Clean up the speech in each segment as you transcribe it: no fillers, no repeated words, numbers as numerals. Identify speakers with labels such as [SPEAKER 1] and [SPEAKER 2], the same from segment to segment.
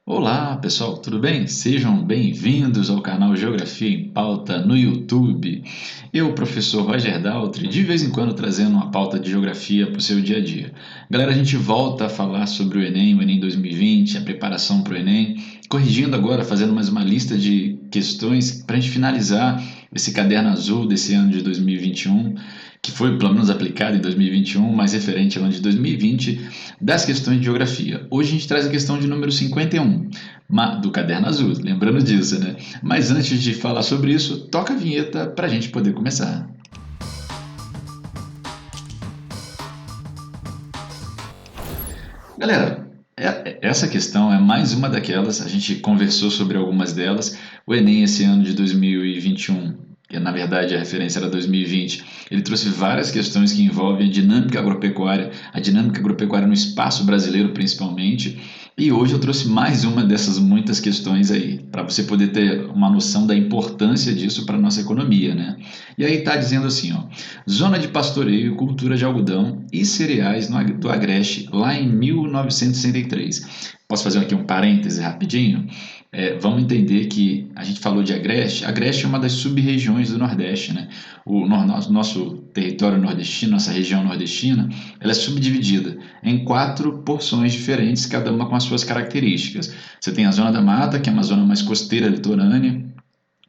[SPEAKER 1] Olá, pessoal, tudo bem? Sejam bem-vindos ao canal Geografia em Pauta no YouTube. Eu, professor Roger Daltri, de vez em quando trazendo uma pauta de geografia para o seu dia a dia. Galera, a gente volta a falar sobre o Enem 2020, a preparação para o Enem, corrigindo agora, fazendo mais uma lista de questões para a gente finalizar esse caderno azul desse ano de 2021, que foi pelo menos aplicado em 2021, mas referente ao ano de 2020, das questões de geografia. Hoje a gente traz a questão de número 51, do Caderno Azul, lembrando disso, né? Mas antes de falar sobre isso, toca a vinheta para a gente poder começar. Galera, essa questão é mais uma daquelas, a gente conversou sobre algumas delas. O Enem esse ano de 2021, que na verdade a referência era 2020, ele trouxe várias questões que envolvem a dinâmica agropecuária no espaço brasileiro principalmente, e hoje eu trouxe mais uma dessas muitas questões aí, para você poder ter uma noção da importância disso para a nossa economia, né? E aí está dizendo assim, ó, zona de pastoreio, cultura de algodão e cereais do Agreste, lá em 1963. Posso fazer aqui um parêntese rapidinho? Vamos entender que a gente falou de Agreste. Agreste é uma das sub-regiões do Nordeste, né? Nosso território nordestino, nossa região nordestina, ela é subdividida em 4 porções diferentes, cada uma com as suas características. Você tem a Zona da Mata, que é uma zona mais costeira, litorânea,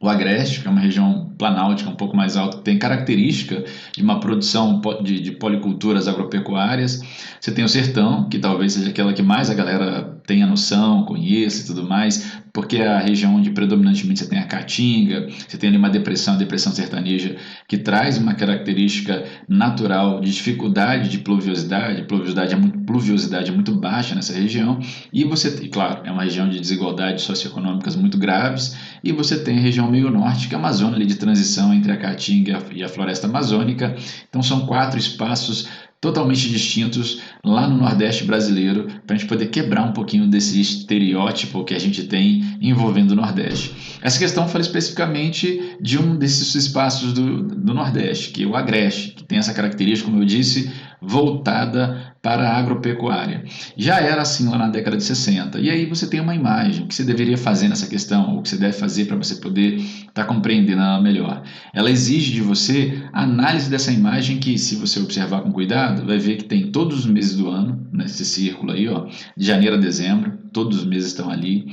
[SPEAKER 1] o Agreste, que é uma região planáltica um pouco mais alta, que tem característica de uma produção de policulturas agropecuárias. Você tem o Sertão, que talvez seja aquela que mais a galera tenha noção, conheça e tudo mais, porque é a região onde predominantemente você tem a caatinga, você tem ali uma depressão, a depressão sertaneja, que traz uma característica natural de dificuldade de pluviosidade, pluviosidade é muito baixa nessa região, e você, claro, é uma região de desigualdades socioeconômicas muito graves, e você tem a região meio norte, que é a Amazônia, ali de transição entre a Caatinga e a floresta amazônica. Então são 4 espaços totalmente distintos lá no Nordeste brasileiro, para a gente poder quebrar um pouquinho desse estereótipo que a gente tem envolvendo o Nordeste. Essa questão fala especificamente de um desses espaços do Nordeste, que é o Agreste, que tem essa característica, como eu disse, voltada para a agropecuária. Já era assim lá na década de 60. E aí você tem uma imagem, o que você deveria fazer nessa questão, o que você deve fazer para você poder estar compreendendo ela melhor. Ela exige de você a análise dessa imagem que, se você observar com cuidado, vai ver que tem todos os meses do ano, nesse círculo aí, ó, de janeiro a dezembro, todos os meses estão ali.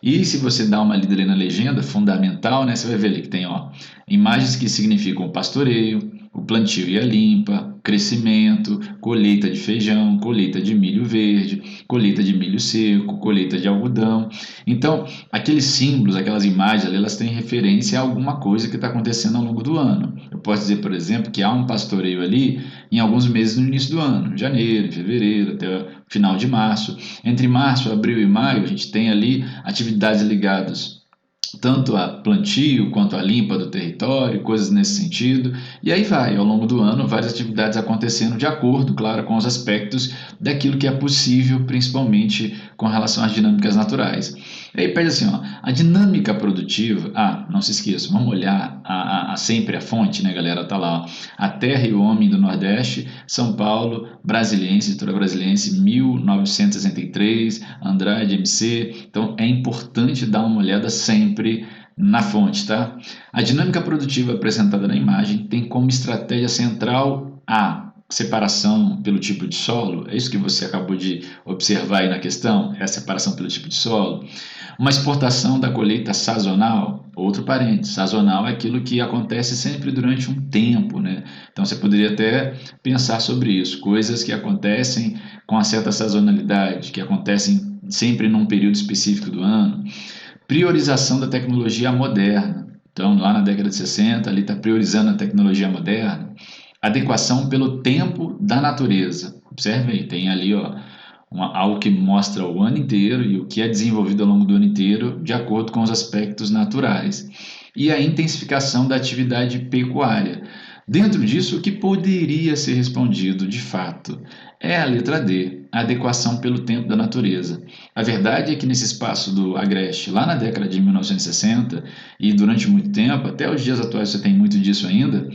[SPEAKER 1] E se você dá uma lida ali na legenda, fundamental, né, você vai ver ali que tem, ó, imagens que significam o pastoreio, o plantio e a limpa, crescimento, colheita de feijão, colheita de milho verde, colheita de milho seco, colheita de algodão. Então, aqueles símbolos, aquelas imagens ali, elas têm referência a alguma coisa que está acontecendo ao longo do ano. Eu posso dizer, por exemplo, que há um pastoreio ali em alguns meses no início do ano, janeiro, fevereiro, até o final de março. Entre março, abril e maio, a gente tem ali atividades ligadas tanto a plantio quanto a limpa do território, coisas nesse sentido. E aí vai, ao longo do ano, várias atividades acontecendo de acordo, claro, com os aspectos daquilo que é possível, principalmente com relação às dinâmicas naturais. E aí pede assim, ó, a dinâmica produtiva, não se esqueça, vamos olhar sempre a fonte, né, galera, tá lá, ó, A Terra e o Homem do Nordeste, São Paulo, Brasiliense, Editora Brasiliense, 1963, Andrade, MC. Então é importante dar uma olhada sempre na fonte, tá? A dinâmica produtiva apresentada na imagem tem como estratégia central a separação pelo tipo de solo, é isso que você acabou de observar aí na questão, é a separação pelo tipo de solo. Uma exportação da colheita sazonal, outro parênteses, sazonal é aquilo que acontece sempre durante um tempo, né? Então você poderia até pensar sobre isso, coisas que acontecem com uma certa sazonalidade, que acontecem sempre num período específico do ano. Priorização da tecnologia moderna. Então, lá na década de 60, ali está priorizando a tecnologia moderna. Adequação pelo tempo da natureza. Observe aí, tem ali ó, algo que mostra o ano inteiro e o que é desenvolvido ao longo do ano inteiro de acordo com os aspectos naturais. E a intensificação da atividade pecuária. Dentro disso, o que poderia ser respondido de fato é a letra D. a adequação pelo tempo da natureza. A verdade é que nesse espaço do Agreste, lá na década de 1960 e durante muito tempo, até os dias atuais você tem muito disso ainda,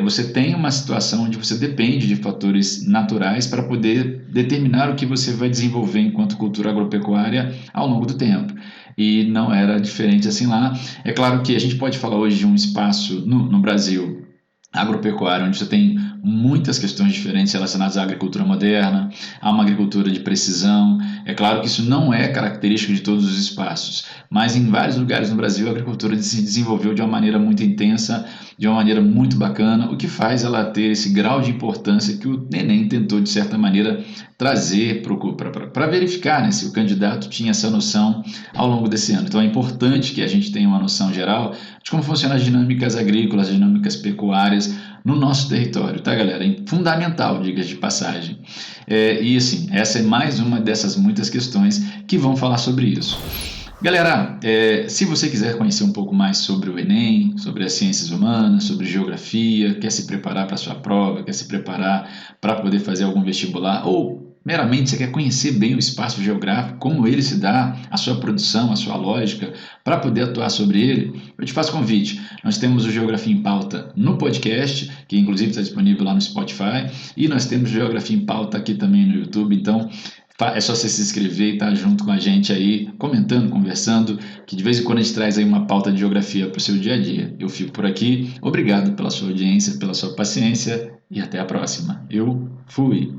[SPEAKER 1] você tem uma situação onde você depende de fatores naturais para poder determinar o que você vai desenvolver enquanto cultura agropecuária ao longo do tempo. E não era diferente assim lá. É claro que a gente pode falar hoje de um espaço no Brasil agropecuário, onde você tem muitas questões diferentes relacionadas à agricultura moderna, a uma agricultura de precisão. É claro que isso não é característico de todos os espaços, mas em vários lugares no Brasil a agricultura se desenvolveu de uma maneira muito intensa, de uma maneira muito bacana, o que faz ela ter esse grau de importância que o Enem tentou, de certa maneira, trazer para verificar, né, se o candidato tinha essa noção ao longo desse ano. Então é importante que a gente tenha uma noção geral de como funcionam as dinâmicas agrícolas, as dinâmicas pecuárias no nosso território, tá, galera? É fundamental, diga de passagem. E assim, essa é mais uma dessas muitas questões que vão falar sobre isso. Galera, se você quiser conhecer um pouco mais sobre o Enem, sobre as ciências humanas, sobre geografia, quer se preparar para a sua prova, quer se preparar para poder fazer algum vestibular, ou meramente você quer conhecer bem o espaço geográfico, como ele se dá, a sua produção, a sua lógica, para poder atuar sobre ele, eu te faço convite. Nós temos o Geografia em Pauta no podcast, que inclusive está disponível lá no Spotify, e nós temos o Geografia em Pauta aqui também no YouTube, então é só você se inscrever e estar junto com a gente aí, comentando, conversando, que de vez em quando a gente traz aí uma pauta de geografia para o seu dia a dia. Eu fico por aqui, obrigado pela sua audiência, pela sua paciência e até a próxima. Eu fui!